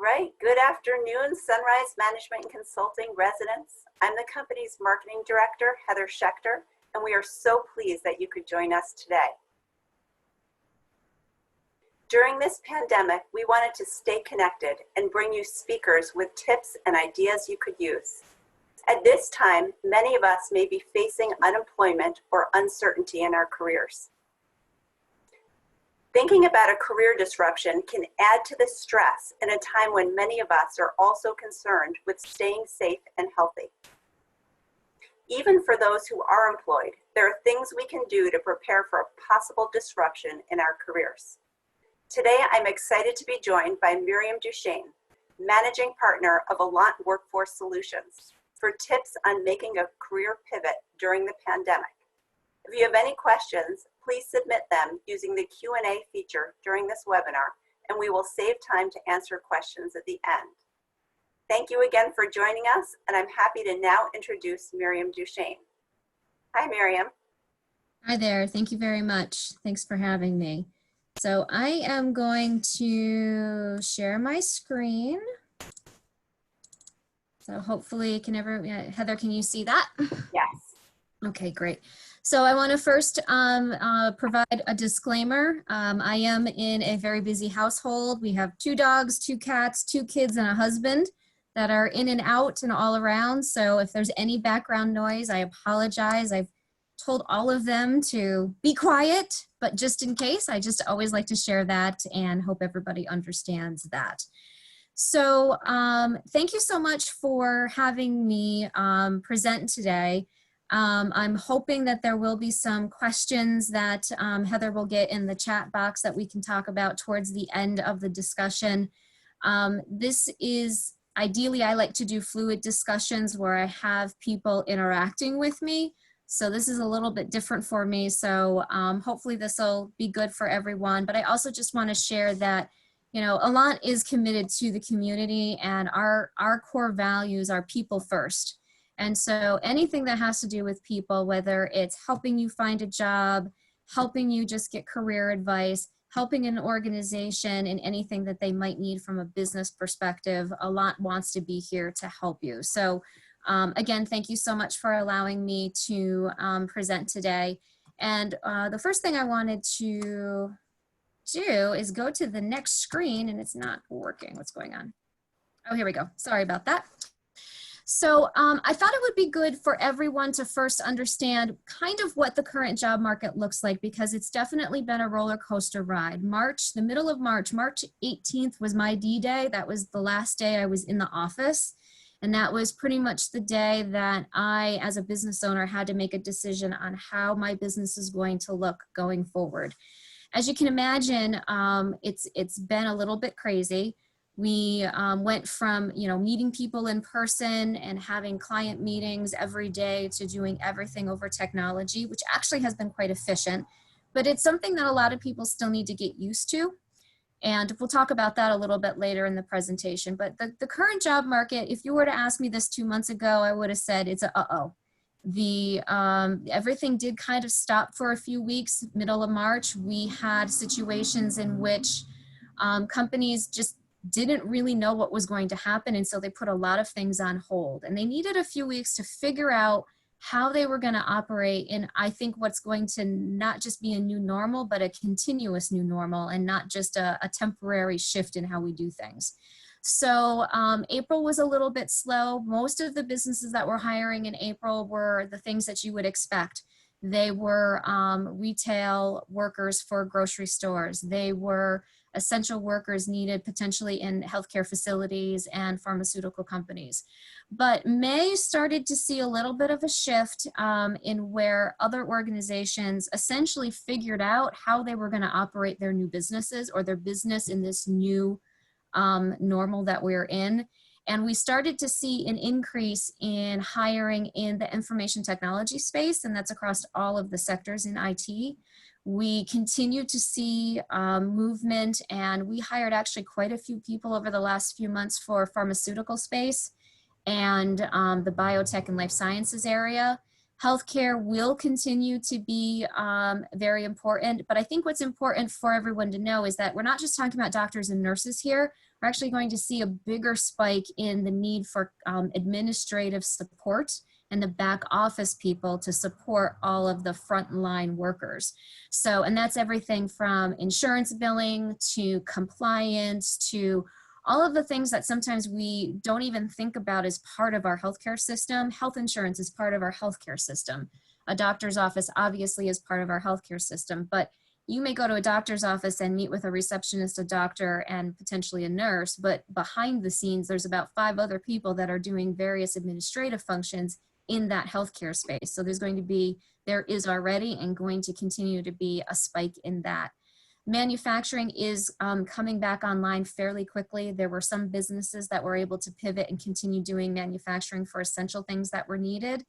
right, good afternoon, Sunrise Management and Consulting residents. I'm the company's marketing director, Heather Schechter, and we are so pleased that you could join us today. During this pandemic, we wanted to stay connected and bring you speakers with tips and ideas you could use. At this time, many of us may be facing unemployment or uncertainty in our careers. Thinking about a career disruption can add to the stress in a time when many of us are also concerned with staying safe and healthy. Even for those who are employed, there are things we can do to prepare for a possible disruption in our careers. Today, I'm excited to be joined by Miriam Dushane, Managing Partner of Alaant Workforce Solutions, for tips on making a career pivot during the pandemic. If you have any questions, please submit them using the Q&A feature during this webinar, and we will save time to answer questions at the end. Thank you again for joining us, and I'm happy to now introduce Miriam Dushane. Hi, Miriam. Hi there. Thank you very much. Thanks for having me. So I am going to share my screen. So hopefully Heather, can you see that? Yes. Okay, great. So I want to first provide a disclaimer. I am in a very busy household. We have 2 dogs, 2 cats, 2 kids, and a husband that are in and out and all around. So if there's any background noise, I apologize. I've told all of them to be quiet, but just in case, I just always like to share that and hope everybody understands that. So thank you so much for having me present today. I'm hoping that there will be some questions that Heather will get in the chat box that we can talk about towards the end of the discussion. This is, ideally, I like to do fluid discussions where I have people interacting with me. So this is a little bit different for me. So hopefully this will be good for everyone. But I also just want to share that, you know, Alaant is committed to the community, and our core values are people first. And so anything that has to do with people, whether it's helping you find a job, helping you just get career advice, helping an organization in anything that they might need from a business perspective, Alaant wants to be here to help you. So again, thank you so much for allowing me to present today. And the first thing I wanted to do is go to the next screen, and it's not working. What's going on? Oh, here we go. Sorry about that. So I thought it would be good for everyone to first understand kind of what the current job market looks like, because it's definitely been a roller coaster ride. The middle of March 18th was my D-Day. That was the last day I was in the office. And that was pretty much the day that I, as a business owner, had to make a decision on how my business is going to look going forward. As you can imagine, it's been a little bit crazy. We went from, you know, meeting people in person and having client meetings every day to doing everything over technology, which actually has been quite efficient, but it's something that a lot of people still need to get used to. And we'll talk about that a little bit later in the presentation. But the current job market, if you were to ask me this 2 months ago, I would have said it's a uh-oh. Everything did kind of stop for a few weeks. Middle of March, we had situations in which companies just didn't really know what was going to happen, and so they put a lot of things on hold, and they needed a few weeks to figure out how they were going to operate in, I think, what's going to not just be a new normal, but a continuous new normal, and not just a temporary shift in how we do things. So April was a little bit slow. Most of the businesses that were hiring in April were the things that you would expect. They were retail workers for grocery stores. They were essential workers needed potentially in healthcare facilities and pharmaceutical companies. But May started to see a little bit of a shift in where other organizations essentially figured out how they were going to operate their new businesses or their business in this new normal that we're in. And we started to see an increase in hiring in the information technology space, and that's across all of the sectors in IT. We continue to see movement, and we hired actually quite a few people over the last few months for pharmaceutical space and the biotech and life sciences area. Healthcare will continue to be very important, but I think what's important for everyone to know is that we're not just talking about doctors and nurses here. We're actually going to see a bigger spike in the need for administrative support and the back office people to support all of the frontline workers. So, and that's everything from insurance billing to compliance to all of the things that sometimes we don't even think about as part of our healthcare system. Health insurance is part of our healthcare system. A doctor's office obviously is part of our healthcare system, but you may go to a doctor's office and meet with a receptionist, a doctor, and potentially a nurse, but behind the scenes, there's about 5 other people that are doing various administrative functions in that healthcare space. So there is already and going to continue to be a spike in that. Manufacturing is coming back online fairly quickly. There were some businesses that were able to pivot and continue doing manufacturing for essential things that were needed.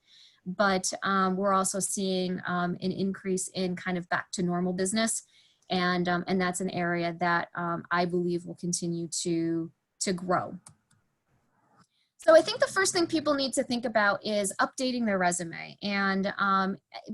But we're also seeing an increase in kind of back to normal business. And that's an area that I believe will continue to grow. So I think the first thing people need to think about is updating their resume. And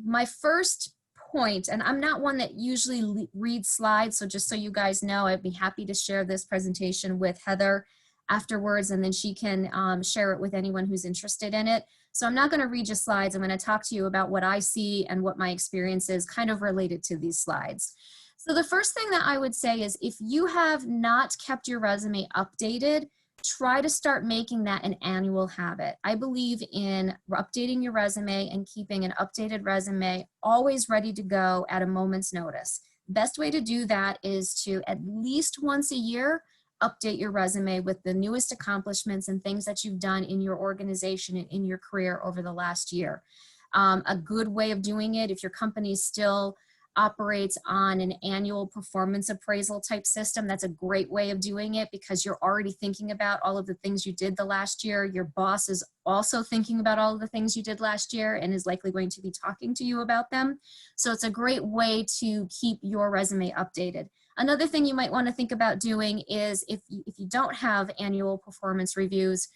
my first point, and I'm not one that usually reads slides, so just so you guys know, I'd be happy to share this presentation with Heather afterwards, and then she can share it with anyone who's interested in it. So I'm not going to read you slides. I'm going to talk to you about what I see and what my experience is kind of related to these slides. So the first thing that I would say is if you have not kept your resume updated, try to start making that an annual habit. I believe in updating your resume and keeping an updated resume always ready to go at a moment's notice. Best way to do that is to at least once a year update your resume with the newest accomplishments and things that you've done in your organization and in your career over the last year. A good way of doing it, if your company still operates on an annual performance appraisal type system, that's a great way of doing it because you're already thinking about all of the things you did the last year. Your boss is also thinking about all of the things you did last year and is likely going to be talking to you about them. So it's a great way to keep your resume updated. Another thing you might want to think about doing is if you don't have annual performance reviews,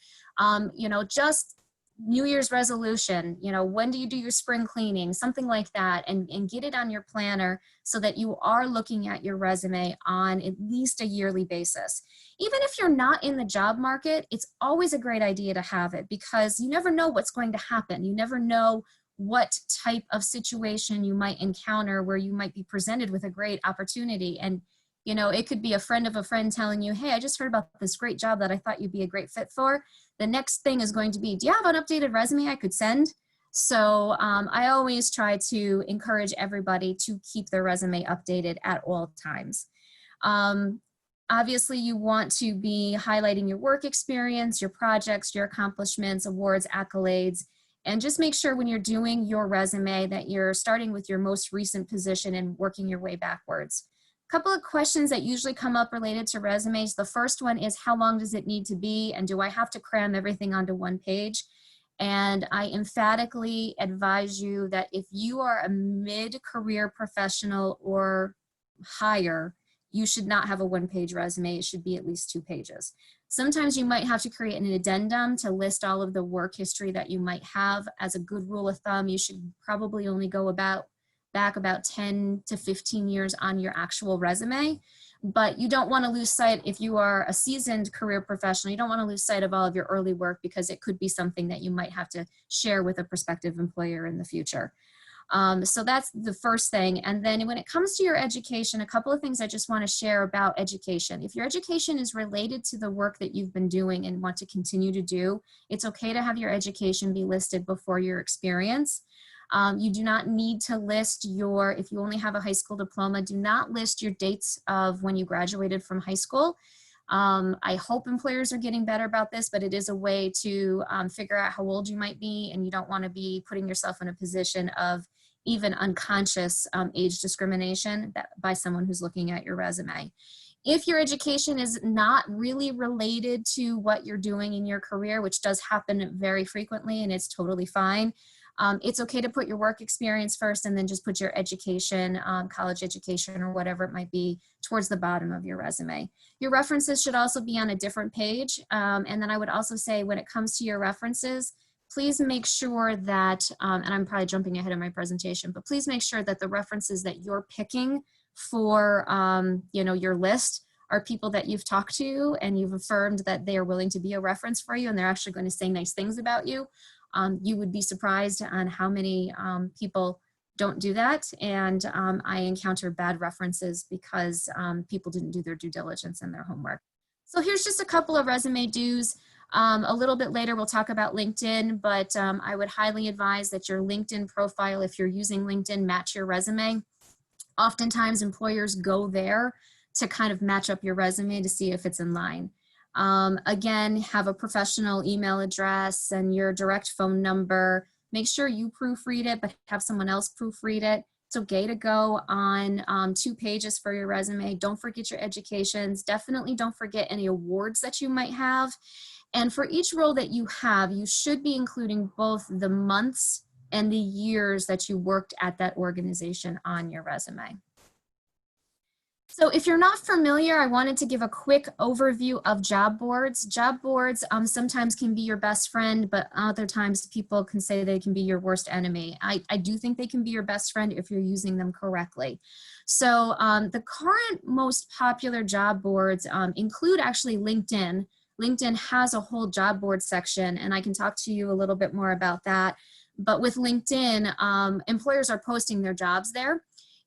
just New Year's resolution, when do you do your spring cleaning, something like that, and get it on your planner so that you are looking at your resume on at least a yearly basis. Even if you're not in the job market, it's always a great idea to have it because you never know what's going to happen. You never know what type of situation you might encounter where you might be presented with a great opportunity. And it could be a friend of a friend telling you, hey, I just heard about this great job that I thought you'd be a great fit for. The next thing is going to be, do you have an updated resume I could send? So I always try to encourage everybody to keep their resume updated at all times. Obviously, you want to be highlighting your work experience, your projects, your accomplishments, awards, accolades, and just make sure when you're doing your resume that you're starting with your most recent position and working your way backwards. Couple of questions that usually come up related to resumes. The first one is how long does it need to be and do I have to cram everything onto one page? And I emphatically advise you that if you are a mid-career professional or higher, you should not have a one-page resume. It should be at least 2 pages. Sometimes you might have to create an addendum to list all of the work history that you might have. As a good rule of thumb, you should probably only go back about 10 to 15 years on your actual resume, but you don't want to lose sight, if you are a seasoned career professional, you don't want to lose sight of all of your early work because it could be something that you might have to share with a prospective employer in the future. So that's the first thing. And then when it comes to your education, a couple of things I just want to share about education. If your education is related to the work that you've been doing and want to continue to do, it's okay to have your education be listed before your experience. You do not need to list if you only have a high school diploma, do not list your dates of when you graduated from high school. I hope employers are getting better about this, but it is a way to figure out how old you might be, and you don't want to be putting yourself in a position of even unconscious age discrimination by someone who's looking at your resume. If your education is not really related to what you're doing in your career, which does happen very frequently and it's totally fine, it's okay to put your work experience first and then just put your education, college education or whatever it might be towards the bottom of your resume. Your references should also be on a different page. And then I would also say when it comes to your references, please make sure that, and I'm probably jumping ahead of my presentation, but please make sure that the references that you're picking for your list are people that you've talked to and you've affirmed that they are willing to be a reference for you and they're actually going to say nice things about you. You would be surprised on how many people don't do that. And I encounter bad references because people didn't do their due diligence and their homework. So here's just a couple of resume do's. A little bit later, we'll talk about LinkedIn, but I would highly advise that your LinkedIn profile, if you're using LinkedIn, match your resume. Oftentimes employers go there to kind of match up your resume to see if it's in line. Again, have a professional email address and your direct phone number. Make sure you proofread it, but have someone else proofread it. It's okay to go on 2 pages for your resume. Don't forget your educations. Definitely don't forget any awards that you might have. And for each role that you have, you should be including both the months and the years that you worked at that organization on your resume. So if you're not familiar, I wanted to give a quick overview of job boards. Job boards sometimes can be your best friend, but other times people can say they can be your worst enemy. I do think they can be your best friend if you're using them correctly. So the current most popular job boards include actually LinkedIn. LinkedIn has a whole job board section, and I can talk to you a little bit more about that. But with LinkedIn, employers are posting their jobs there.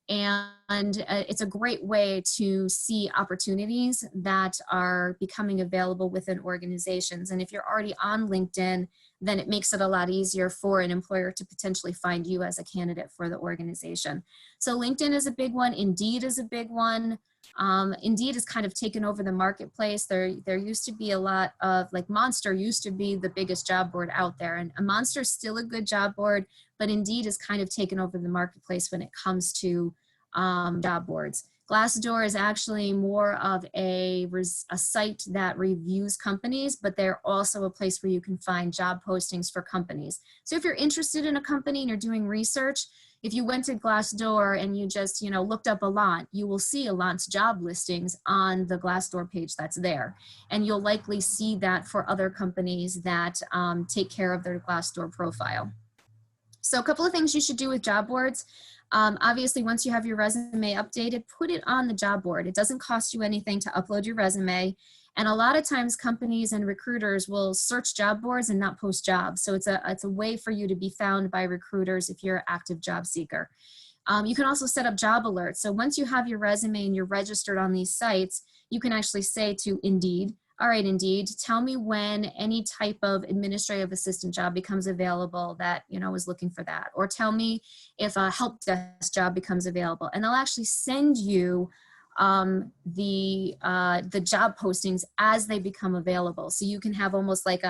And it's a great way to see opportunities that are becoming available within organizations. And if you're already on LinkedIn, then it makes it a lot easier for an employer to potentially find you as a candidate for the organization. So LinkedIn is a big one. Indeed is a big one. Indeed has kind of taken over the marketplace. There used to be a lot of, like, Monster used to be the biggest job board out there, and Monster is still a good job board, but Indeed has kind of taken over the marketplace when it comes to job boards. Glassdoor is actually more of a site that reviews companies, but they're also a place where you can find job postings for companies. So if you're interested in a company and you're doing research, if you went to Glassdoor and you just, looked up Alaant, you will see Alaant's job listings on the Glassdoor page that's there. And you'll likely see that for other companies that take care of their Glassdoor profile. So a couple of things you should do with job boards. Obviously, once you have your resume updated, put it on the job board. It doesn't cost you anything to upload your resume. And a lot of times companies and recruiters will search job boards and not post jobs. So it's a way for you to be found by recruiters if you're an active job seeker. You can also set up job alerts. So once you have your resume and you're registered on these sites, you can actually say to Indeed, all right, Indeed, tell me when any type of administrative assistant job becomes available that, is looking for that. Or tell me if a help desk job becomes available. And they'll actually send you the job postings as they become available. So you can have almost like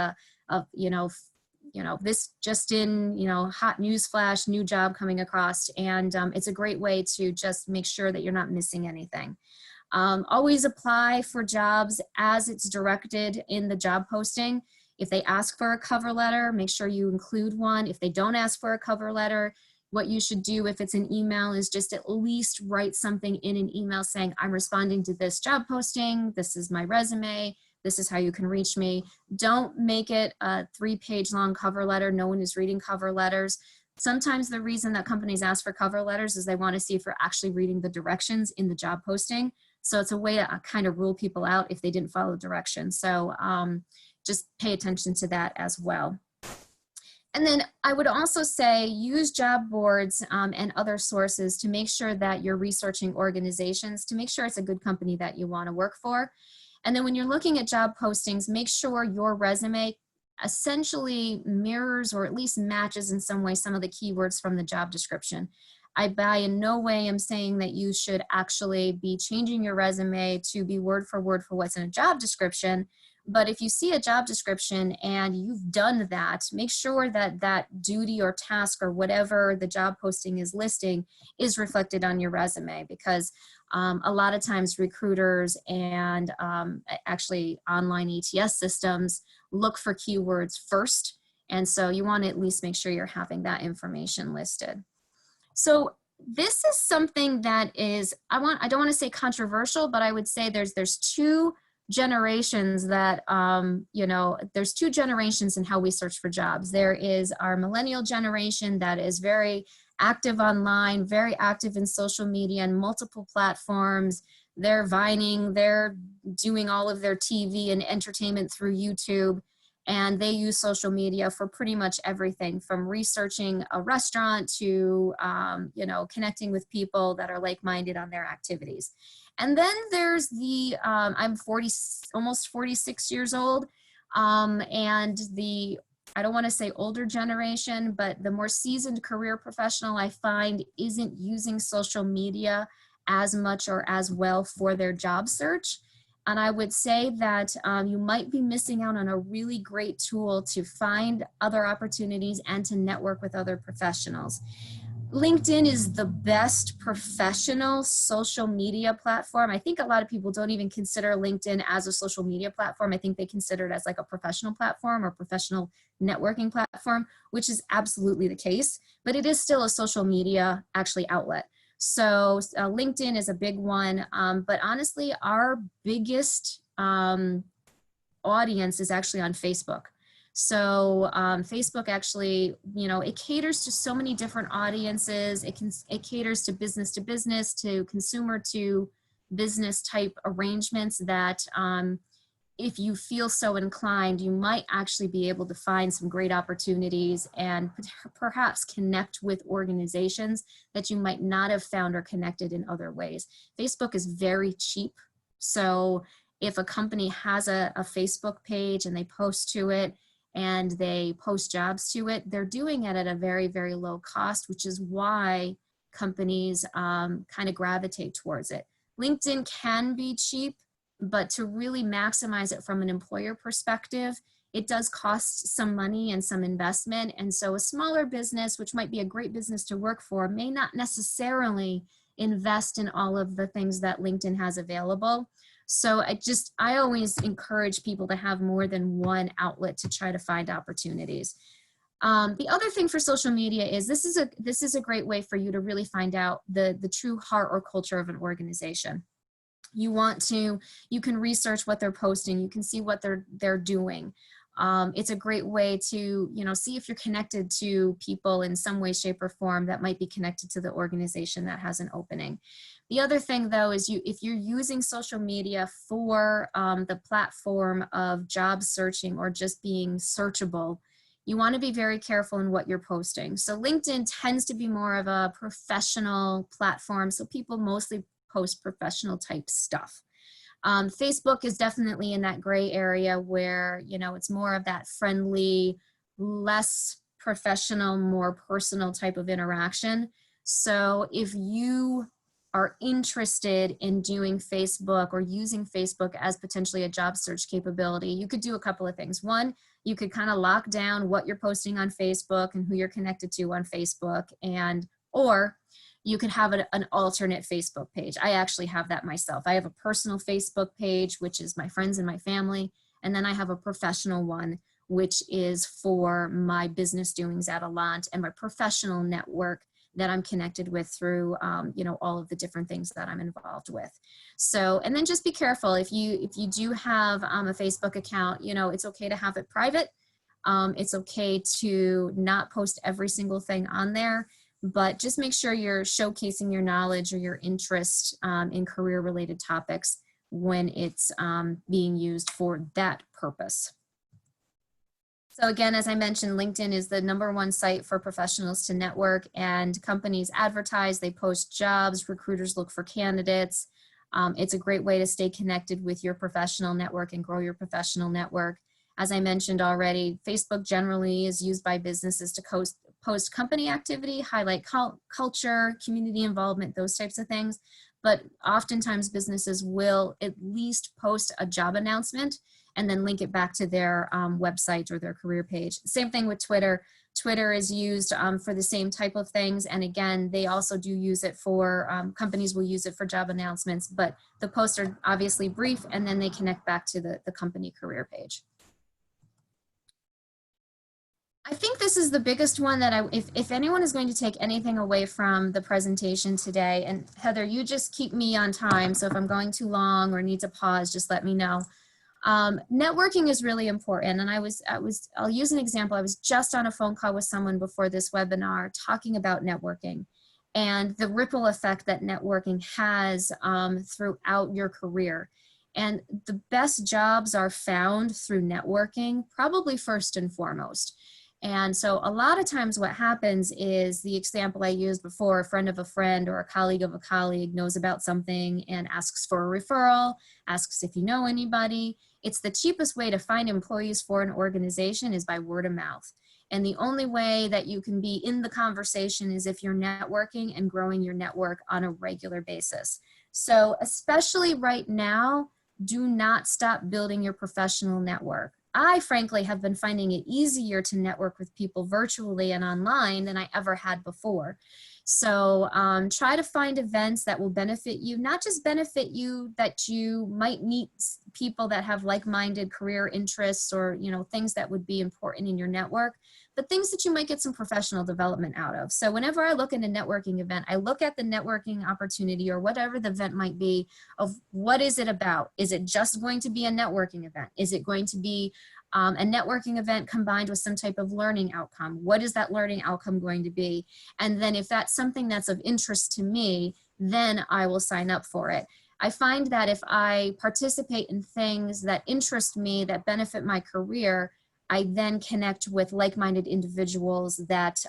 this just in, hot news flash, new job coming across. And it's a great way to just make sure that you're not missing anything. Always apply for jobs as it's directed in the job posting. If they ask for a cover letter, make sure you include one. If they don't ask for a cover letter, what you should do if it's an email is just at least write something in an email saying, I'm responding to this job posting, this is my resume, this is how you can reach me. Don't make it a 3-page long cover letter. No one is reading cover letters. Sometimes the reason that companies ask for cover letters is they want to see if you're actually reading the directions in the job posting. So it's a way to kind of rule people out if they didn't follow directions. So just pay attention to that as well. And then I would also say use job boards and other sources to make sure that you're researching organizations, to make sure it's a good company that you want to work for. And then when you're looking at job postings, make sure your resume essentially mirrors or at least matches in some way some of the keywords from the job description. I by in no way am saying that you should actually be changing your resume to be word for what's in a job description. But if you see a job description and you've done that, make sure that that duty or task or whatever the job posting is listing is reflected on your resume, because a lot of times recruiters and actually online ATS systems look for keywords first. And so you want to at least make sure you're having that information listed. So this is something that is, I don't want to say controversial, but I would say there's two generations that, you know, there's two generations in how we search for jobs. There is our millennial generation that is very active online, very active in social media and multiple platforms. They're vining, they're doing all of their TV and entertainment through YouTube, and they use social media for pretty much everything from researching a restaurant to, you know, connecting with people that are like-minded on their activities. And then there's the, I'm almost 46 years old, and the, I don't want to say older generation, but the more seasoned career professional I find isn't using social media as much or as well for their job search. And I would say that you might be missing out on a really great tool to find other opportunities and to network with other professionals. LinkedIn is the best professional social media platform. I think a lot of people don't even consider LinkedIn as a social media platform. I think they consider it as like a professional platform or professional networking platform, which is absolutely the case, but it is still a social media actually outlet. So LinkedIn is a big one, but honestly, our biggest audience is actually on Facebook. So Facebook actually, you know, it caters to so many different audiences. It caters to business, to consumer, to business type arrangements that if you feel so inclined, you might actually be able to find some great opportunities and perhaps connect with organizations that you might not have found or connected in other ways. Facebook is very cheap. So if a company has a Facebook page and they post to it, and they post jobs to it, they're doing it at a very, very low cost, which is why companies kind of gravitate towards it. LinkedIn can be cheap, but to really maximize it from an employer perspective, it does cost some money and some investment. And so a smaller business, which might be a great business to work for, may not necessarily invest in all of the things that LinkedIn has available. So I always encourage people to have more than one outlet to try to find opportunities. The other thing for social media is this is a great way for you to really find out the true heart or culture of an organization. You can research what they're posting, you can see what they're doing. It's a great way to, you know, see if you're connected to people in some way, shape, or form that might be connected to the organization that has an opening. The other thing, though, is if you're using social media for the platform of job searching or just being searchable, you want to be very careful in what you're posting. So LinkedIn tends to be more of a professional platform, so people mostly post professional type stuff. Facebook is definitely in that gray area where, you know, it's more of that friendly, less professional, more personal type of interaction. So if you are interested in doing Facebook or using Facebook as potentially a job search capability, you could do a couple of things. One, you could kind of lock down what you're posting on Facebook and who you're connected to on Facebook, or you could have an alternate Facebook page. I actually have that myself. I have a personal Facebook page, which is my friends and my family, and then I have a professional one, which is for my business doings at Alaant and my professional network that I'm connected with through, you know, all of the different things that I'm involved with. So, and then just be careful if you do have a Facebook account, you know, it's okay to have it private. It's okay to not post every single thing on there, but just make sure you're showcasing your knowledge or your interest in career-related topics when it's being used for that purpose. So again, as I mentioned, LinkedIn is the #1 site for professionals to network, and companies advertise, they post jobs, recruiters look for candidates. It's a great way to stay connected with your professional network and grow your professional network. As I mentioned already, Facebook generally is used by businesses to post company activity, highlight culture, community involvement, those types of things. But oftentimes businesses will at least post a job announcement and then link it back to their website or their career page. Same thing with Twitter. Twitter is used for the same type of things. And again, they also do use it for, companies will use it for job announcements, but the posts are obviously brief and then they connect back to the company career page. I think this is the biggest one that if anyone is going to take anything away from the presentation today, and Heather, you just keep me on time. So if I'm going too long or need to pause, just let me know. Networking is really important. And I'll use an example. I was just on a phone call with someone before this webinar talking about networking and the ripple effect that networking has throughout your career. And the best jobs are found through networking, probably first and foremost. And so a lot of times what happens is the example I used before, a friend of a friend or a colleague of a colleague knows about something and asks for a referral, asks if you know anybody. It's the cheapest way to find employees for an organization is by word of mouth. And the only way that you can be in the conversation is if you're networking and growing your network on a regular basis. So especially right now, do not stop building your professional network. I frankly have been finding it easier to network with people virtually and online than I ever had before. So try to find events that will benefit you, not just benefit you that you might meet people that have like-minded career interests or things that would be important in your network, but things that you might get some professional development out of. So whenever I look at a networking event, I look at the networking opportunity or whatever the event might be of what is it about? Is it just going to be a networking event? Is it going to be a networking event combined with some type of learning outcome? What is that learning outcome going to be? And then if that's something that's of interest to me, then I will sign up for it. I find that if I participate in things that interest me, that benefit my career, I then connect with like-minded individuals that,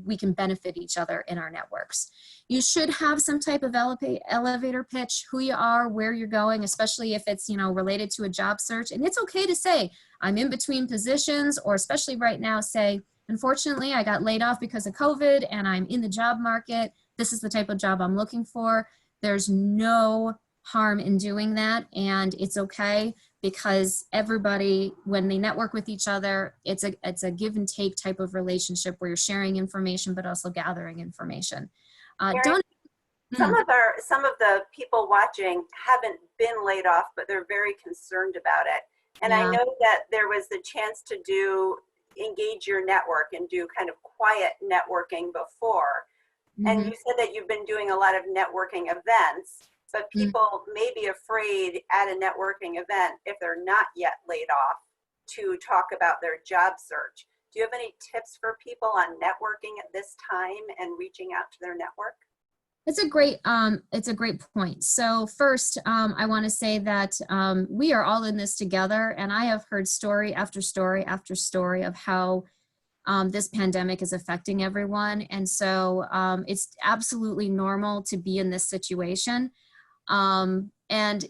we can benefit each other in our networks. You should have some type of elevator pitch, who you are, where you're going, especially if it's, related to a job search. And it's okay to say, I'm in between positions, or especially right now, say, unfortunately, I got laid off because of COVID and I'm in the job market. This is the type of job I'm looking for. There's no harm in doing that, and it's okay because everybody, when they network with each other, it's a give and take type of relationship where you're sharing information but also gathering information. Mary, some of the people watching haven't been laid off, but they're very concerned about it. And I know that there was the chance to engage your network and do kind of quiet networking before. And you said that you've been doing a lot of networking events, but people may be afraid at a networking event, if they're not yet laid off, to talk about their job search. Do you have any tips for people on networking at this time and reaching out to their network? It's a great point. So first, I want to say that we are all in this together, and I have heard story after story after story of how this pandemic is affecting everyone. And so it's absolutely normal to be in this situation. And,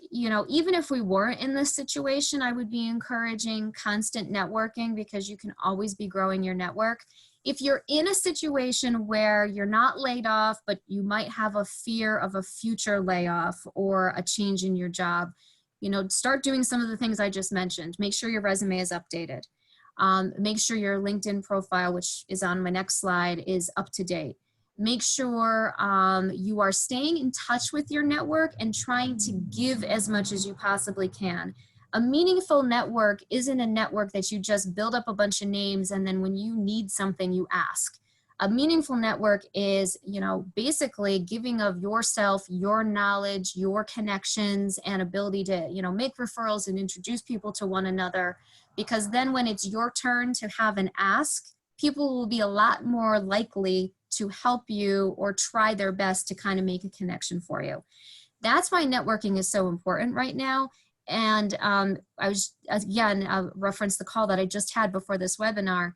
even if we weren't in this situation, I would be encouraging constant networking because you can always be growing your network. If you're in a situation where you're not laid off, but you might have a fear of a future layoff or a change in your job, start doing some of the things I just mentioned. Make sure your resume is updated. Make sure your LinkedIn profile, which is on my next slide, is up to date. Make sure you are staying in touch with your network and trying to give as much as you possibly can. A meaningful network isn't a network that you just build up a bunch of names and then when you need something, you ask. A meaningful network is, basically giving of yourself, your knowledge, your connections, and ability to, make referrals and introduce people to one another. Because then when it's your turn to have an ask, people will be a lot more likely to help you or try their best to kind of make a connection for you. That's why networking is so important right now. And I was, again, I'll reference the call that I just had before this webinar.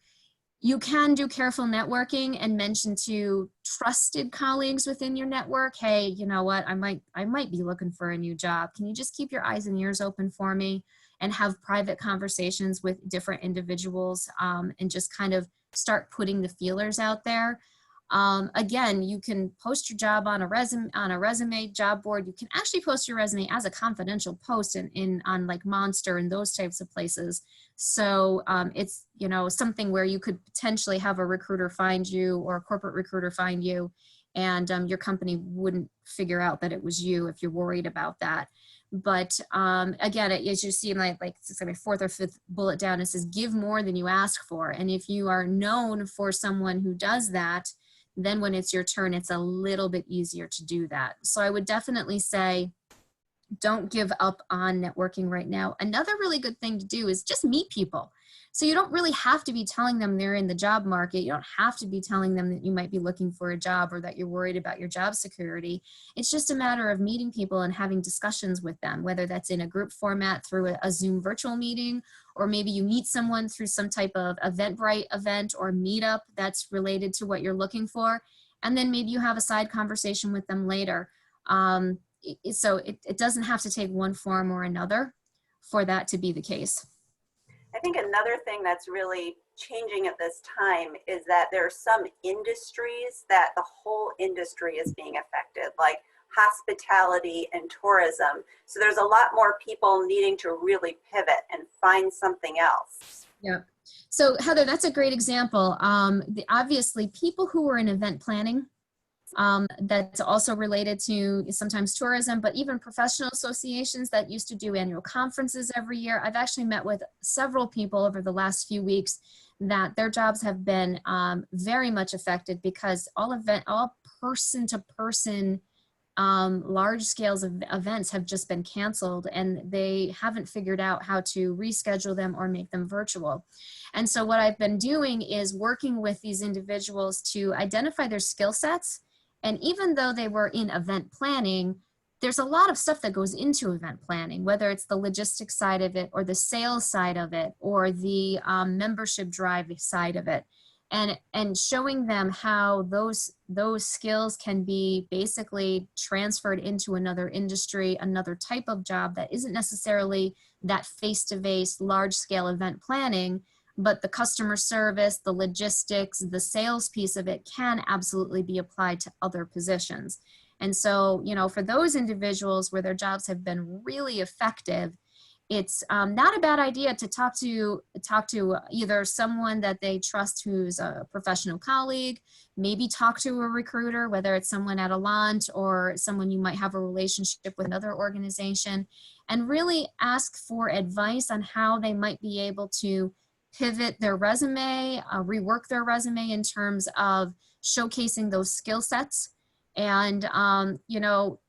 You can do careful networking and mention to trusted colleagues within your network, hey, you know what, I might be looking for a new job. Can you just keep your eyes and ears open for me and have private conversations with different individuals and just kind of start putting the feelers out there. Again, you can post your job on a resume job board. You can actually post your resume as a confidential post on like Monster and those types of places. So it's, something where you could potentially have a recruiter find you or a corporate recruiter find you, and your company wouldn't figure out that it was you if you're worried about that. But again, as you see in like it's my fourth or fifth bullet down, it says give more than you ask for. And if you are known for someone who does that, then when it's your turn, it's a little bit easier to do that. So I would definitely say, don't give up on networking right now. Another really good thing to do is just meet people. So you don't really have to be telling them they're in the job market. You don't have to be telling them that you might be looking for a job or that you're worried about your job security. It's just a matter of meeting people and having discussions with them, whether that's in a group format through a Zoom virtual meeting, or maybe you meet someone through some type of Eventbrite event or meetup that's related to what you're looking for. And then maybe you have a side conversation with them later. So it doesn't have to take one form or another for that to be the case. I think another thing that's really changing at this time is that there are some industries that the whole industry is being affected, like hospitality and tourism. So there's a lot more people needing to really pivot and find something else. Yeah. So Heather, that's a great example. Obviously, people who are in event planning, that's also related to sometimes tourism, but even professional associations that used to do annual conferences every year. I've actually met with several people over the last few weeks that their jobs have been very much affected because all person-to-person large scales of events have just been canceled, and they haven't figured out how to reschedule them or make them virtual. And so what I've been doing is working with these individuals to identify their skill sets. And even though they were in event planning, there's a lot of stuff that goes into event planning, whether it's the logistics side of it or the sales side of it or the membership drive side of it. And showing them how those skills can be basically transferred into another industry, another type of job that isn't necessarily that face-to-face large-scale event planning, but the customer service, the logistics, the sales piece of it can absolutely be applied to other positions. And so, you know, for those individuals where their jobs have been really effective, it's not a bad idea to talk to either someone that they trust who's a professional colleague, maybe talk to a recruiter, whether it's someone at Alaant or someone you might have a relationship with another organization, and really ask for advice on how they might be able to pivot their resume, rework their resume in terms of showcasing those skill sets. And, you know,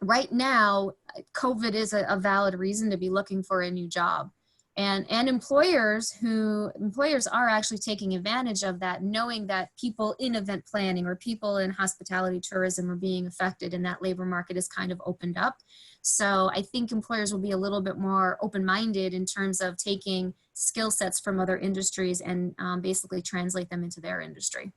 right now, COVID is a valid reason to be looking for a new job. And employers are actually taking advantage of that, knowing that people in event planning or people in hospitality tourism are being affected, and that labor market is kind of opened up. So I think employers will be a little bit more open-minded in terms of taking skill sets from other industries and basically translate them into their industry.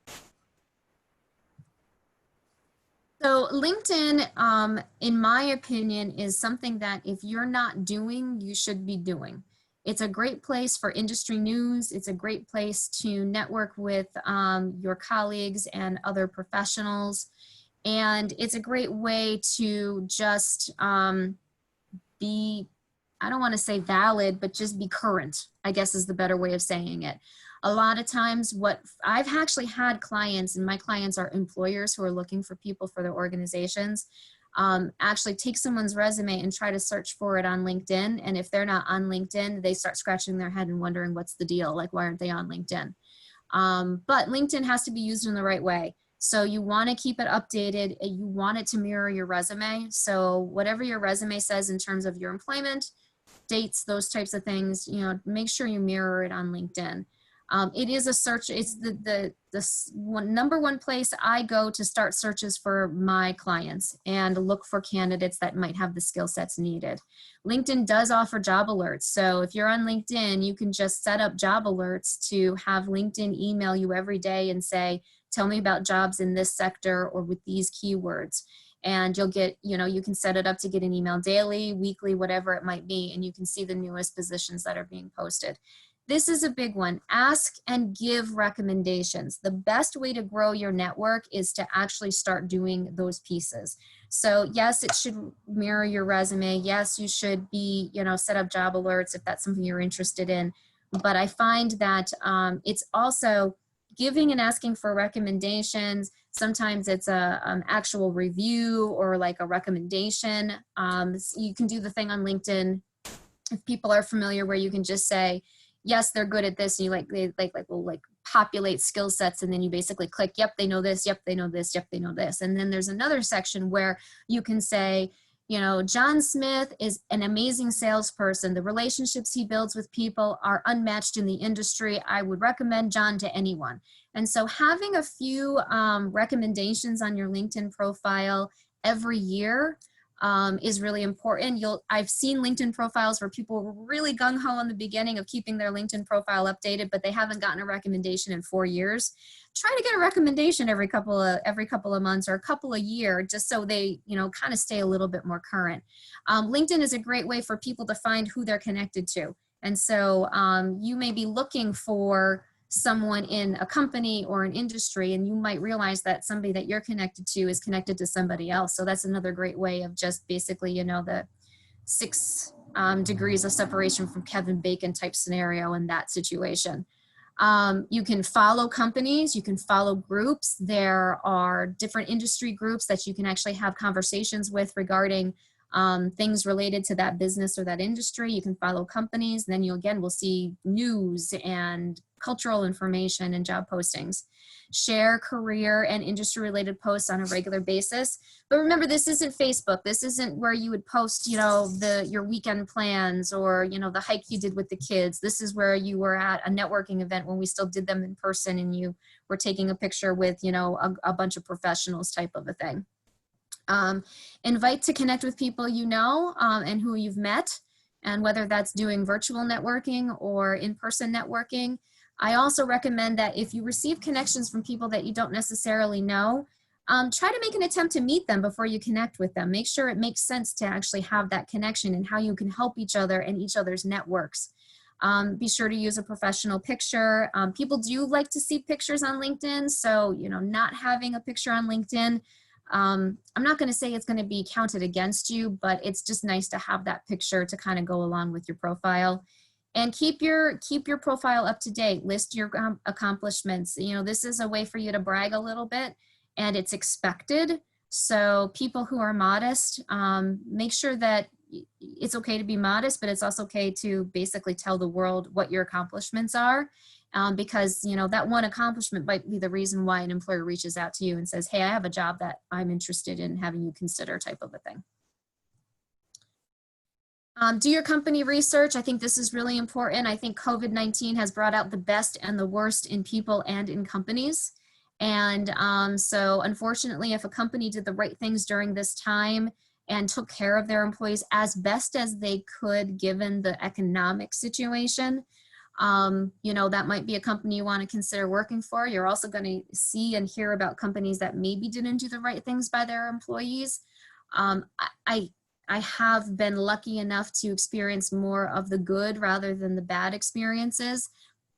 So LinkedIn, in my opinion, is something that if you're not doing, you should be doing. It's a great place for industry news. It's a great place to network with your colleagues and other professionals. And it's a great way to just be, I don't want to say valid, but just be current, I guess is the better way of saying it. A lot of times what I've actually had clients, and my clients are employers who are looking for people for their organizations, actually take someone's resume and try to search for it on LinkedIn. And if they're not on LinkedIn, they start scratching their head and wondering what's the deal, like why aren't they on LinkedIn? But LinkedIn has to be used in the right way. So you want to keep it updated. You want it to mirror your resume. So whatever your resume says in terms of your employment, dates, those types of things, you know, make sure you mirror it on LinkedIn. It is a search. It's the number one place I go to start searches for my clients and look for candidates that might have the skill sets needed. LinkedIn does offer job alerts. So if you're on LinkedIn, you can just set up job alerts to have LinkedIn email you every day and say, tell me about jobs in this sector or with these keywords. And you'll get, you know, you can set it up to get an email daily, weekly, whatever it might be, and you can see the newest positions that are being posted. This is a big one. Ask and give recommendations. The best way to grow your network is to actually start doing those pieces. So yes, it should mirror your resume. Yes, you should be, you know, set up job alerts if that's something you're interested in. But I find that it's also giving and asking for recommendations. Sometimes it's a actual review or like a recommendation. You can do the thing on LinkedIn, if people are familiar, where you can just say, yes, they're good at this. And you will populate skill sets. And then you basically click, yep, they know this. Yep, they know this. Yep, they know this. And then there's another section where you can say, you know, John Smith is an amazing salesperson. The relationships he builds with people are unmatched in the industry. I would recommend John to anyone. And so having a few recommendations on your LinkedIn profile every year is really important. I've seen LinkedIn profiles where people were really gung-ho in the beginning of keeping their LinkedIn profile updated, but they haven't gotten a recommendation in 4 years. Try to get a recommendation every couple of months or a couple of years, just so they, you know, kind of stay a little bit more current. LinkedIn is a great way for people to find who they're connected to. And so you may be looking for someone in a company or an industry, and you might realize that somebody that you're connected to is connected to somebody else. So that's another great way of just basically, you know, the 6 degrees of separation from Kevin Bacon type scenario in that situation. You can follow companies, you can follow groups. There are different industry groups that you can actually have conversations with regarding things related to that business or that industry. You can follow companies, and then you again will see news and cultural information and job postings. Share career and industry related posts on a regular basis. But remember, this isn't Facebook. This isn't where you would post, you know, your weekend plans or, you know, the hike you did with the kids. This is where you were at a networking event when we still did them in person, and you were taking a picture with, you know, a bunch of professionals type of a thing. Invite to connect with people you know and who you've met, and whether that's doing virtual networking or in-person networking. I also recommend that if you receive connections from people that you don't necessarily know, try to make an attempt to meet them before you connect with them. Make sure it makes sense to actually have that connection and how you can help each other and each other's networks. Be sure to use a professional picture. People do like to see pictures on LinkedIn, so, you know, not having a picture on LinkedIn, I'm not going to say it's going to be counted against you, but it's just nice to have that picture to kind of go along with your profile. And keep your profile up to date. List your accomplishments. You know, this is a way for you to brag a little bit, and it's expected. So people who are modest, make sure that it's okay to be modest, but it's also okay to basically tell the world what your accomplishments are. Because, you know, that one accomplishment might be the reason why an employer reaches out to you and says, hey, I have a job that I'm interested in having you consider, type of a thing. Do your company research. I think this is really important. I think COVID-19 has brought out the best and the worst in people and in companies. And so unfortunately, if a company did the right things during this time and took care of their employees as best as they could, given the economic situation, you know, that might be a company you want to consider working for. You're also going to see and hear about companies that maybe didn't do the right things by their employees. I have been lucky enough to experience more of the good rather than the bad experiences.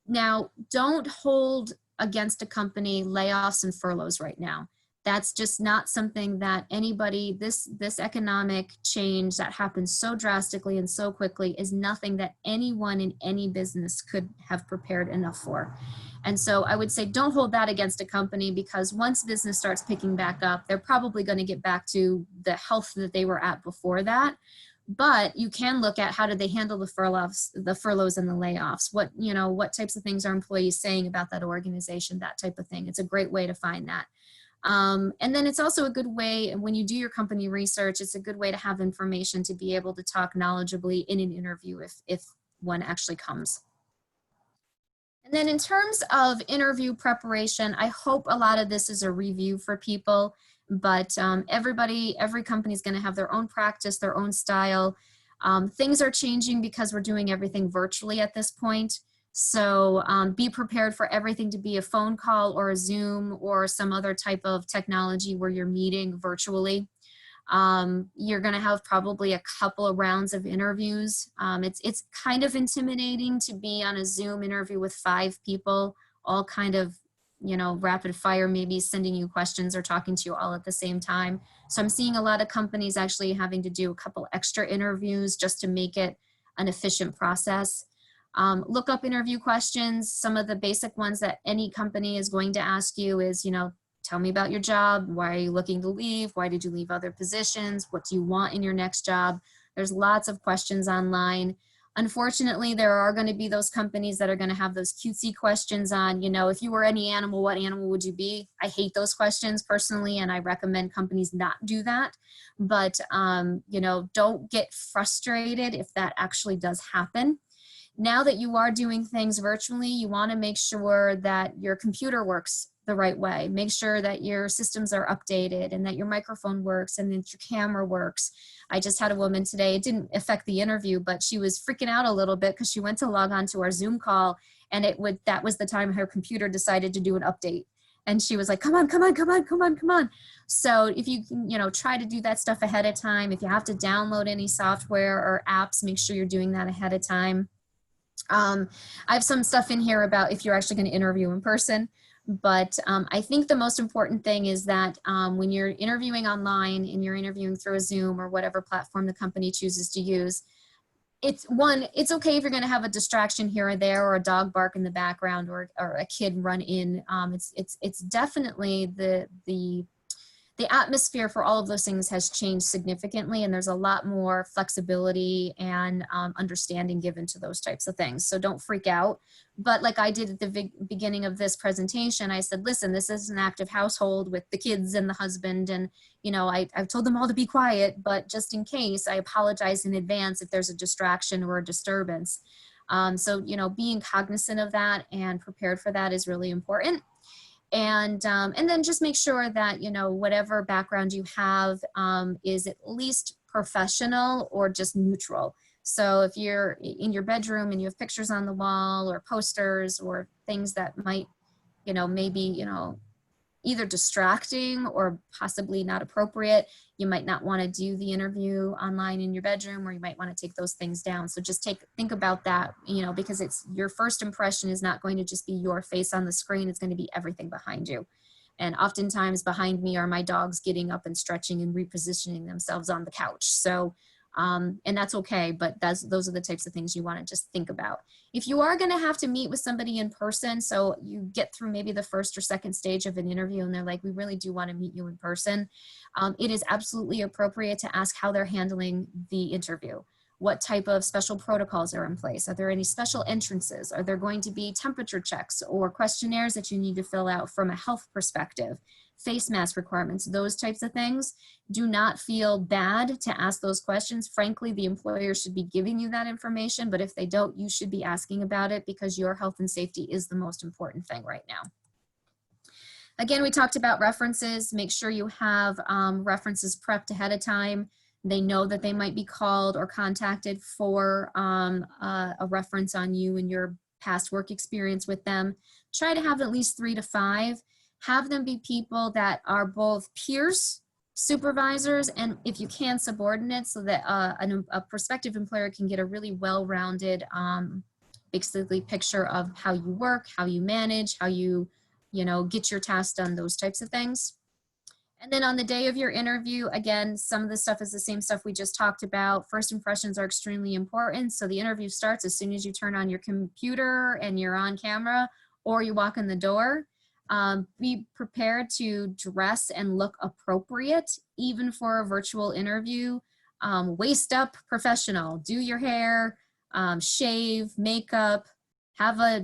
Now, don't hold against a company layoffs and furloughs right now. That's just not something that anybody, this economic change that happens so drastically and so quickly is nothing that anyone in any business could have prepared enough for. And so I would say don't hold that against a company, because once business starts picking back up, they're probably going to get back to the health that they were at before that. But you can look at how did they handle the furloughs and the layoffs. What types of things are employees saying about that organization, that type of thing. It's a great way to find that. And then it's also a good way, when you do your company research, it's a good way to have information to be able to talk knowledgeably in an interview if one actually comes. And then in terms of interview preparation, I hope a lot of this is a review for people, but every company is going to have their own practice, their own style. Things are changing because we're doing everything virtually at this point. So be prepared for everything to be a phone call or a Zoom or some other type of technology where you're meeting virtually. You're going to have probably a couple of rounds of interviews. It's kind of intimidating to be on a Zoom interview with 5 people, all kind of, rapid fire, maybe sending you questions or talking to you all at the same time. So I'm seeing a lot of companies actually having to do a couple extra interviews just to make it an efficient process. Look up interview questions. Some of the basic ones that any company is going to ask you is, tell me about your job. Why are you looking to leave? Why did you leave other positions? What do you want in your next job? There's lots of questions online. Unfortunately, there are going to be those companies that are going to have those cutesy questions on, if you were any animal, what animal would you be? I hate those questions personally, and I recommend companies not do that. But, don't get frustrated if that actually does happen. Now that you are doing things virtually, you want to make sure that your computer works the right way. Make sure that your systems are updated and that your microphone works and that your camera works. I just had a woman today, it didn't affect the interview, but she was freaking out a little bit because she went to log on to our Zoom call, and that was the time her computer decided to do an update. And she was like, come on. So if you can, try to do that stuff ahead of time. If you have to download any software or apps, make sure you're doing that ahead of time. I have some stuff in here about if you're actually going to interview in person, but I think the most important thing is that when you're interviewing online and you're interviewing through a Zoom or whatever platform the company chooses to use, it's okay if you're going to have a distraction here or there, or a dog bark in the background, or a kid run in. It's definitely the atmosphere for all of those things has changed significantly, and there's a lot more flexibility and understanding given to those types of things. So don't freak out. But like I did at the beginning of this presentation, I said, listen, this is an active household with the kids and the husband, and I've told them all to be quiet, but just in case, I apologize in advance if there's a distraction or a disturbance. So being cognizant of that and prepared for that is really important. And then just make sure that, whatever background you have is at least professional or just neutral. So if you're in your bedroom and you have pictures on the wall or posters or things that might, maybe, either distracting or possibly not appropriate, you might not want to do the interview online in your bedroom, or you might want to take those things down. So just think about that, because it's your first impression is not going to just be your face on the screen. It's going to be everything behind you. And oftentimes behind me are my dogs getting up and stretching and repositioning themselves on the couch. So, and that's okay, but those are the types of things you want to just think about. If you are going to have to meet with somebody in person, so you get through maybe the first or second stage of an interview and they're like, we really do want to meet you in person, it is absolutely appropriate to ask how they're handling the interview. What type of special protocols are in place? Are there any special entrances? Are there going to be temperature checks or questionnaires that you need to fill out from a health perspective? Face mask requirements, those types of things. Do not feel bad to ask those questions. Frankly, the employer should be giving you that information, but if they don't, you should be asking about it, because your health and safety is the most important thing right now. Again, we talked about references. Make sure you have references prepped ahead of time. They know that they might be called or contacted for a reference on you and your past work experience with them. Try to have at least 3 to 5. Have them be people that are both peers, supervisors, and if you can, subordinates, so that a prospective employer can get a really well-rounded, basically picture of how you work, how you manage, how you get your tasks done, those types of things. And then on the day of your interview, again, some of the stuff is the same stuff we just talked about. First impressions are extremely important. So the interview starts as soon as you turn on your computer and you're on camera, or you walk in the door. Be prepared to dress and look appropriate, even for a virtual interview. Waist up professional, do your hair, shave, makeup, have a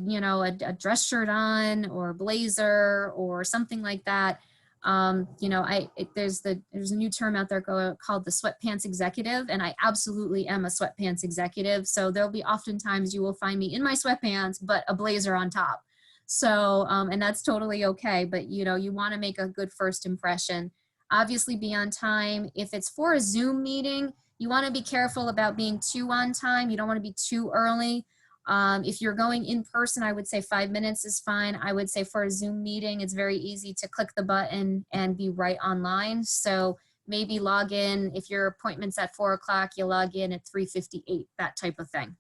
dress shirt on or blazer or something like that. There's a new term out there called the sweatpants executive, and I absolutely am a sweatpants executive. So there'll be oftentimes you will find me in my sweatpants, but a blazer on top. So, and that's totally okay, but you want to make a good first impression. Obviously be on time. If it's for a Zoom meeting, you want to be careful about being too on time. You don't want to be too early. If you're going in person, I would say 5 minutes is fine. I would say for a Zoom meeting, it's very easy to click the button and be right online. So maybe log in, if your appointment's at 4 o'clock, you log in at 3:58, that type of thing.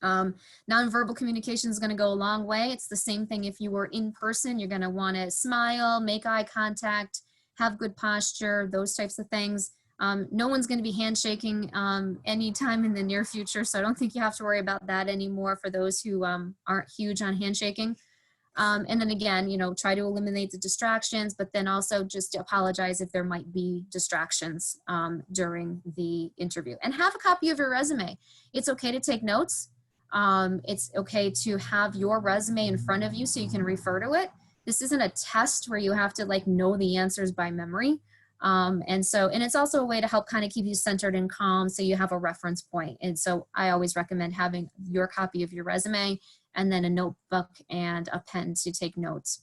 Nonverbal communication is going to go a long way. It's the same thing if you were in person. You're going to want to smile, make eye contact, have good posture, those types of things. No one's going to be handshaking anytime in the near future, so I don't think you have to worry about that anymore for those who aren't huge on handshaking. And then again, you know, try to eliminate the distractions, but then also just apologize if there might be distractions during the interview. And have a copy of your resume. It's okay to take notes. It's okay to have your resume in front of you so you can refer to it. This isn't a test where you have to like know the answers by memory. And it's also a way to help kind of keep you centered and calm so you have a reference point. And so I always recommend having your copy of your resume and then a notebook and a pen to take notes.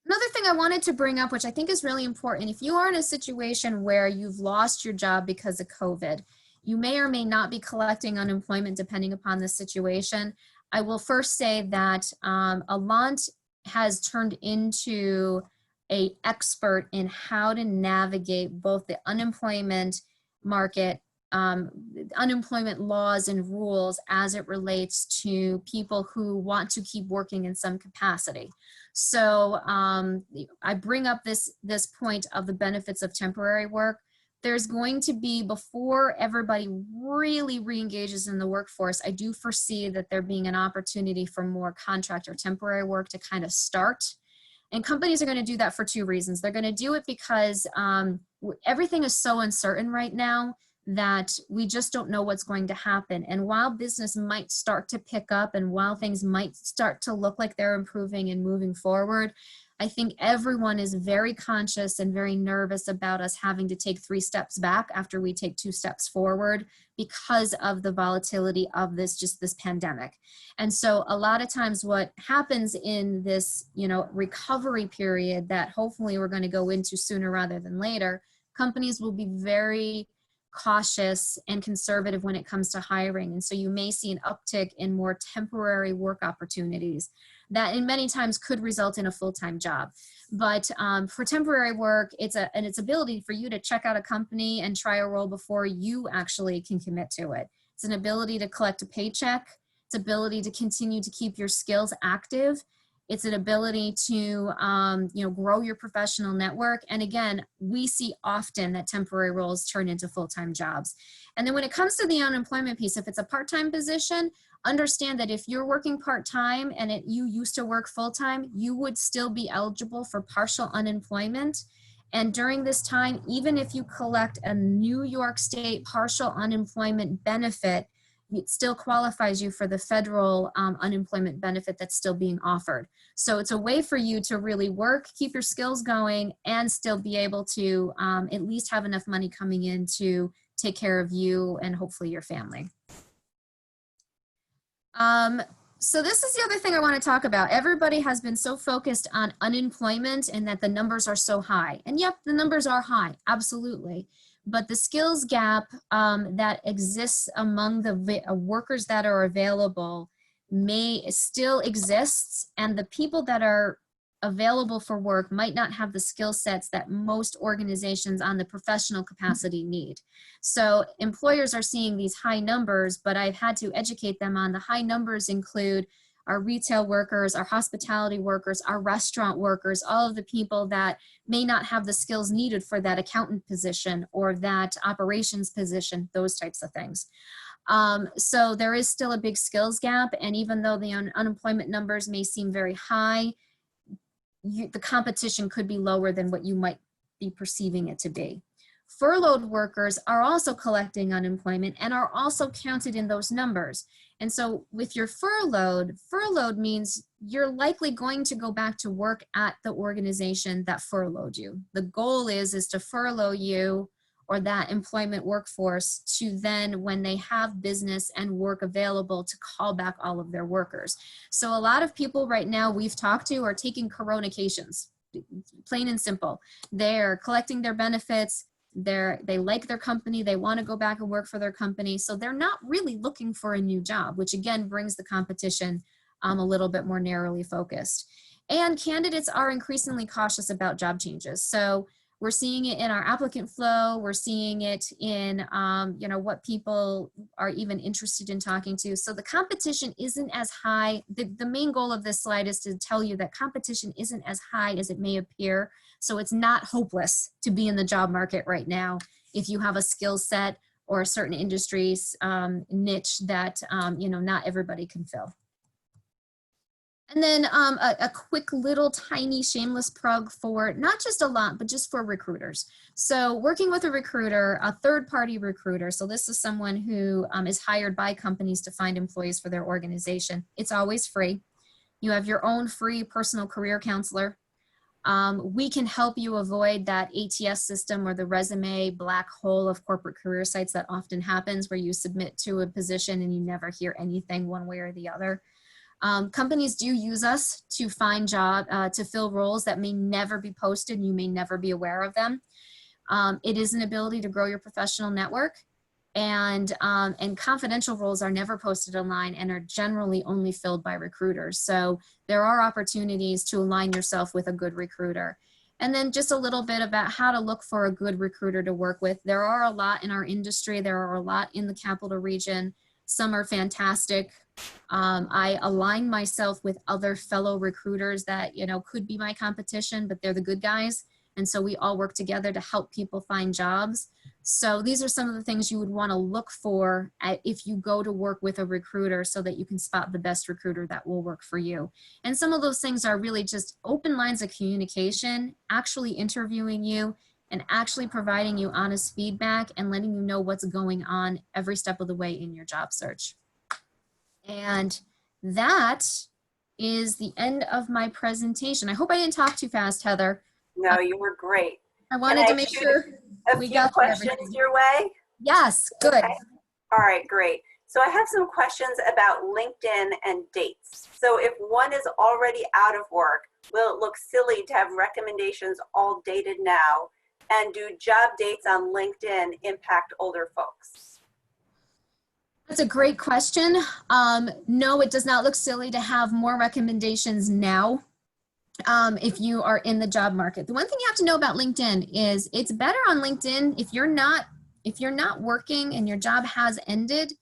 Another thing I wanted to bring up, which I think is really important, if you are in a situation where you've lost your job because of COVID, you may or may not be collecting unemployment depending upon the situation. I will first say that Alaant has turned into an expert in how to navigate both the unemployment market, unemployment laws and rules as it relates to people who want to keep working in some capacity. So I bring up this point of the benefits of temporary work. There's going to be, before everybody really re-engages in the workforce, I do foresee that there being an opportunity for more contract or temporary work to kind of start. And companies are going to do that for two reasons. They're going to do it because everything is so uncertain right now that we just don't know what's going to happen. And while business might start to pick up and while things might start to look like they're improving and moving forward, I think everyone is very conscious and very nervous about us having to take 3 steps back after we take 2 steps forward because of the volatility of this pandemic. And so a lot of times what happens in this, you know, recovery period that hopefully we're going to go into sooner rather than later, companies will be very cautious and conservative when it comes to hiring. And so you may see an uptick in more temporary work opportunities that in many times could result in a full-time job. But for temporary work, it's its ability for you to check out a company and try a role before you actually can commit to it. It's an ability to collect a paycheck. It's ability to continue to keep your skills active. It's an ability to you know, grow your professional network. And again, we see often that temporary roles turn into full-time jobs. And then when it comes to the unemployment piece, if it's a part-time position, understand that if you're working part-time and you used to work full-time, you would still be eligible for partial unemployment. And during this time, even if you collect a New York State partial unemployment benefit, it still qualifies you for the federal unemployment benefit that's still being offered. So it's a way for you to really work, keep your skills going, and still be able to at least have enough money coming in to take care of you and hopefully your family. So this is the other thing I want to talk about. Everybody has been so focused on unemployment and that the numbers are so high. And yep, the numbers are high, absolutely. But the skills gap that exists among the workers that are available still exists, and the people that are available for work might not have the skill sets that most organizations on the professional capacity need. So employers are seeing these high numbers, but I've had to educate them on the high numbers include our retail workers, our hospitality workers, our restaurant workers, all of the people that may not have the skills needed for that accountant position or that operations position, those types of things. So there is still a big skills gap, and even though the unemployment numbers may seem very high, the competition could be lower than what you might be perceiving it to be. Furloughed workers are also collecting unemployment and are also counted in those numbers. And so with your furloughed means you're likely going to go back to work at the organization that furloughed you. The goal is to furlough you or that employment workforce to then, when they have business and work available, to call back all of their workers. So a lot of people right now we've talked to are taking coronacations, plain and simple. They're collecting their benefits, they like their company, they want to go back and work for their company, so they're not really looking for a new job, which again brings the competition a little bit more narrowly focused. And candidates are increasingly cautious about job changes. So We're seeing it in our applicant flow. We're seeing it in, you know, what people are even interested in talking to. So the competition isn't as high. The main goal of this slide is to tell you that competition isn't as high as it may appear. So it's not hopeless to be in the job market right now if you have a skill set or a certain industry's niche that, you know, not everybody can fill. And then a quick little tiny shameless plug for not just Alaant, but just for recruiters. So working with a recruiter, a third-party recruiter, so this is someone who is hired by companies to find employees for their organization. It's always free. You have your own free personal career counselor. We can help you avoid that ATS system or the resume black hole of corporate career sites that often happens where you submit to a position and you never hear anything one way or the other. Companies do use us to find to fill roles that may never be posted and you may never be aware of them. It is an ability to grow your professional network, and confidential roles are never posted online and are generally only filled by recruiters. So there are opportunities to align yourself with a good recruiter. And then just a little bit about how to look for a good recruiter to work with. There are a lot in our industry. There are a lot in the capital region. Some are fantastic. I align myself with other fellow recruiters that, you know, could be my competition, but they're the good guys. And so we all work together to help people find jobs. So these are some of the things you would want to look for if you go to work with a recruiter so that you can spot the best recruiter that will work for you. And some of those things are really just open lines of communication, actually interviewing you, and actually providing you honest feedback and letting you know what's going on every step of the way in your job search. And that is the end of my presentation. I hope I didn't talk too fast, Heather. No, you were great. I wanted to make sure we got through everything. Questions your way? Yes, good. Okay. All right, great. So I have some questions about LinkedIn and dates. So if one is already out of work, will it look silly to have recommendations all dated now? And do job dates on LinkedIn impact older folks? That's a great question. No, it does not look silly to have more recommendations now if you are in the job market. The one thing you have to know about LinkedIn is it's better on LinkedIn if you're not working and your job has ended.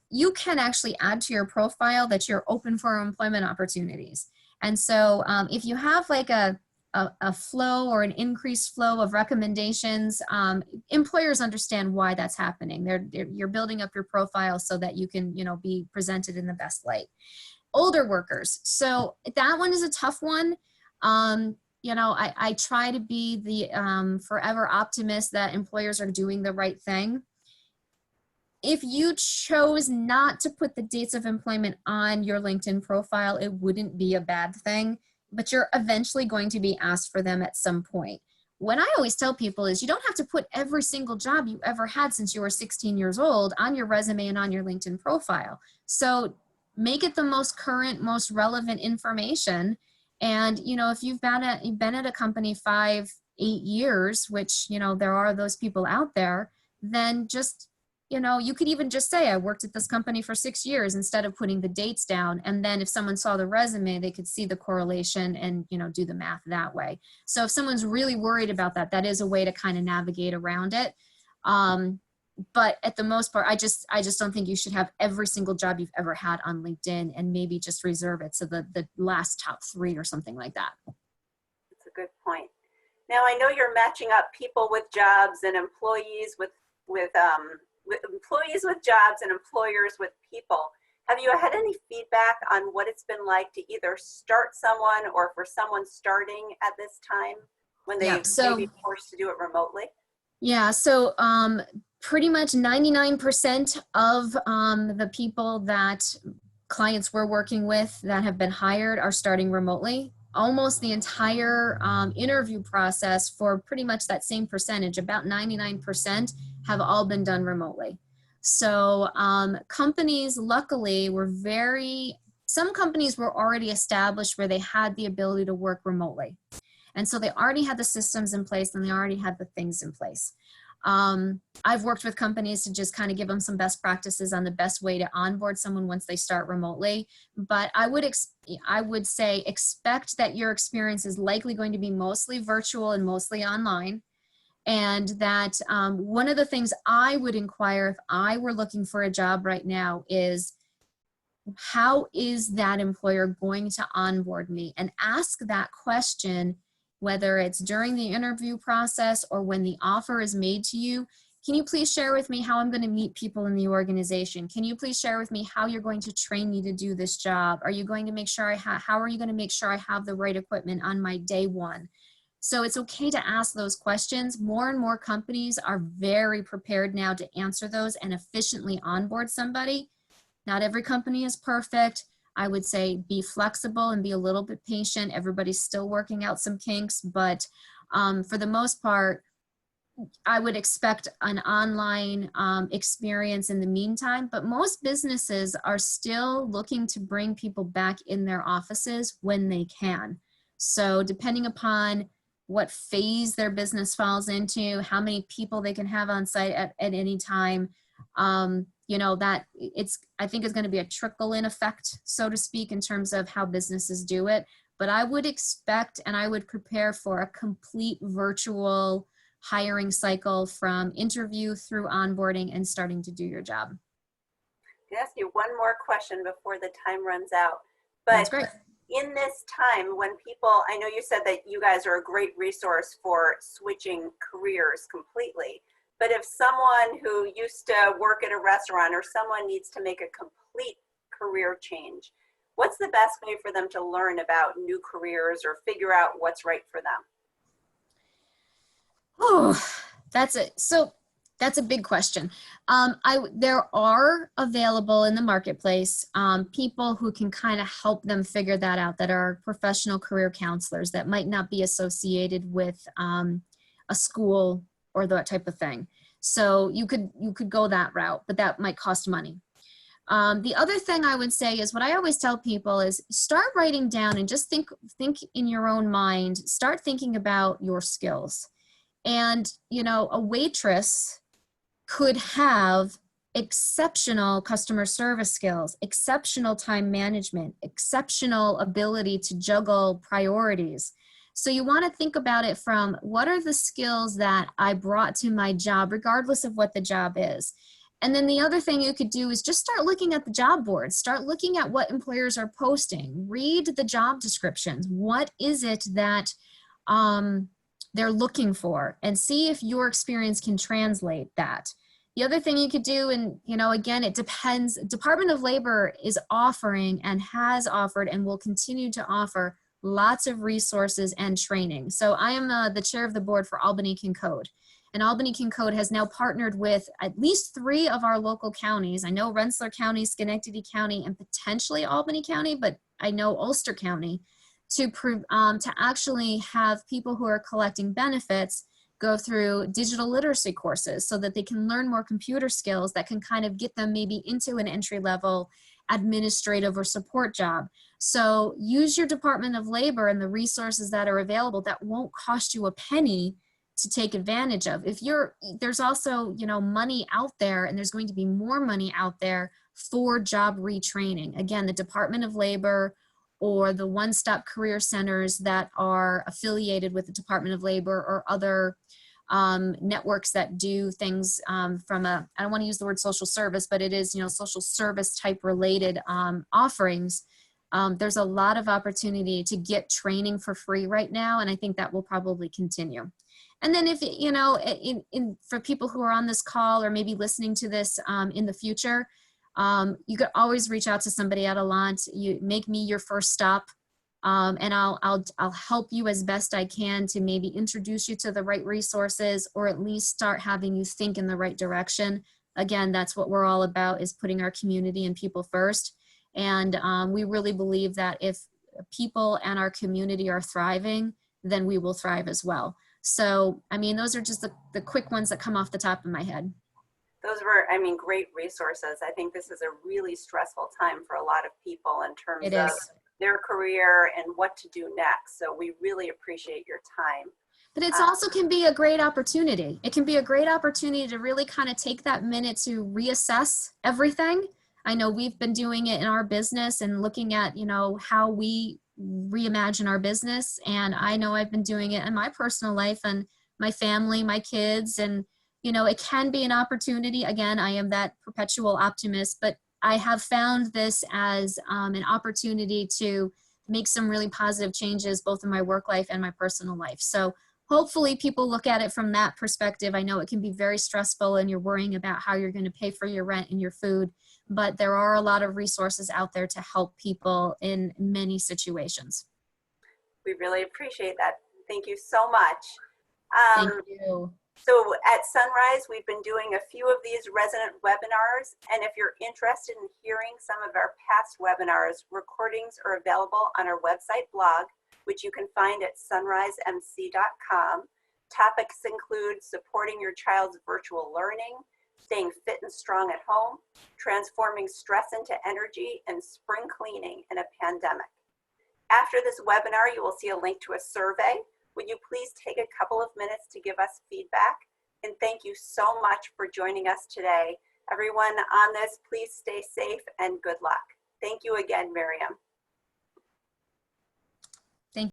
You can actually add to your profile that you're open for employment opportunities. And so if you have like a flow or an increased flow of recommendations, employers understand why that's happening. You're building up your profile so that you can, you know, be presented in the best light. Older workers, so that one is a tough one. You know, I try to be the forever optimist that employers are doing the right thing. If you chose not to put the dates of employment on your LinkedIn profile, it wouldn't be a bad thing, but you're eventually going to be asked for them at some point. What I always tell people is you don't have to put every single job you ever had since you were 16 years old on your resume and on your LinkedIn profile. So make it the most current, most relevant information. And, you know, if you've been at a company 5-8 years, which, you know, there are those people out there, then just, you know, you could even just say, I worked at this company for 6 years instead of putting the dates down. And then if someone saw the resume, they could see the correlation and, you know, do the math that way. So if someone's really worried about that, that is a way to kind of navigate around it. But at the most part, I just don't think you should have every single job you've ever had on LinkedIn and maybe just reserve it to the last top 3 or something like that. That's a good point. Now I know you're matching up people with jobs and employees with employees with jobs and employers with people. Have you had any feedback on what it's been like to either start someone or for someone starting at this time when they may be forced to do it remotely? Yeah, so pretty much 99% of the people that clients we're working with that have been hired are starting remotely. Almost the entire interview process for pretty much that same percentage, about 99%, have all been done remotely. So companies, luckily, some companies were already established where they had the ability to work remotely. And so they already had the systems in place and they already had the things in place. I've worked with companies to just kind of give them some best practices on the best way to onboard someone once they start remotely. But I would say expect that your experience is likely going to be mostly virtual and mostly online. And that one of the things I would inquire if I were looking for a job right now is, how is that employer going to onboard me? And ask that question, whether it's during the interview process or when the offer is made to you. Can you please share with me how I'm going to meet people in the organization? Can you please share with me how you're going to train me to do this job? Are you going to make sure how are you going to make sure I have the right equipment on my day one? So it's okay to ask those questions. More and more companies are very prepared now to answer those and efficiently onboard somebody. Not every company is perfect. I would say be flexible and be a little bit patient. Everybody's still working out some kinks, but for the most part, I would expect an online experience in the meantime, but most businesses are still looking to bring people back in their offices when they can. So depending upon what phase their business falls into, how many people they can have on site at any time, you know, that I think is going to be a trickle-in effect, so to speak, in terms of how businesses do it. But I would expect and I would prepare for a complete virtual hiring cycle from interview through onboarding and starting to do your job. Can I ask you one more question before the time runs out? That's But great. in this time when people, I know you said that you guys are a great resource for switching careers completely, but if someone who used to work at a restaurant or someone needs to make a complete career change, what's the best way for them to learn about new careers or figure out what's right for them? Oh, that's a big question. There are available in the marketplace people who can kind of help them figure that out, that are professional career counselors that might not be associated with a school or that type of thing. So you could go that route, but that might cost money. The other thing I would say is, what I always tell people is, start writing down and just think in your own mind, start thinking about your skills. And, you know, a waitress could have exceptional customer service skills, exceptional time management, exceptional ability to juggle priorities. So you want to think about it from, what are the skills that I brought to my job, regardless of what the job is. And then the other thing you could do is just start looking at the job boards, start looking at what employers are posting, read the job descriptions. What is it that they're looking for, and see if your experience can translate that. The other thing you could do, and you know, again, it depends, Department of Labor is offering and has offered and will continue to offer lots of resources and training. So I am the chair of the board for Albany Can Code. And Albany Can Code has now partnered with at least 3 of our local counties. I know Rensselaer County, Schenectady County, and potentially Albany County, but I know Ulster County, to actually have people who are collecting benefits go through digital literacy courses so that they can learn more computer skills that can kind of get them maybe into an entry-level administrative or support job. So use your Department of Labor and the resources that are available that won't cost you a penny to take advantage of. There's also, you know, money out there, and there's going to be more money out there for job retraining. Again, the Department of Labor or the one-stop career centers that are affiliated with the Department of Labor, or other networks that do things from I don't want to use the word social service, but it is, you know, social service type related offerings. There's a lot of opportunity to get training for free right now, and I think that will probably continue. And then if, you know, for people who are on this call or maybe listening to this in the future, you could always reach out to somebody at Alaant. You make me your first stop, and I'll help you as best I can to maybe introduce you to the right resources, or at least start having you think in the right direction. Again, that's what we're all about, is putting our community and people first. And we really believe that if people and our community are thriving, then we will thrive as well. So, I mean, those are just the quick ones that come off the top of my head. Those were, I mean, great resources. I think this is a really stressful time for a lot of people in terms of their career and what to do next. So we really appreciate your time. But it's also can be a great opportunity. It can be a great opportunity to really kind of take that minute to reassess everything. I know we've been doing it in our business and looking at, you know, how we reimagine our business. And I know I've been doing it in my personal life and my family, my kids, and, you know, it can be an opportunity. Again, I am that perpetual optimist, but I have found this as an opportunity to make some really positive changes both in my work life and my personal life. So hopefully people look at it from that perspective. I know it can be very stressful and you're worrying about how you're going to pay for your rent and your food, but there are a lot of resources out there to help people in many situations. We really appreciate that. Thank you so much. Thank you. So at Sunrise, we've been doing a few of these resident webinars, and if you're interested in hearing some of our past webinars, recordings are available on our website blog, which you can find at sunrisemc.com. Topics include supporting your child's virtual learning, staying fit and strong at home, transforming stress into energy, and spring cleaning in a pandemic. After this webinar, you will see a link to a survey. Would you please take a couple of minutes to give us feedback? And thank you so much for joining us today. Everyone on this, please stay safe and good luck. Thank you again, Miriam.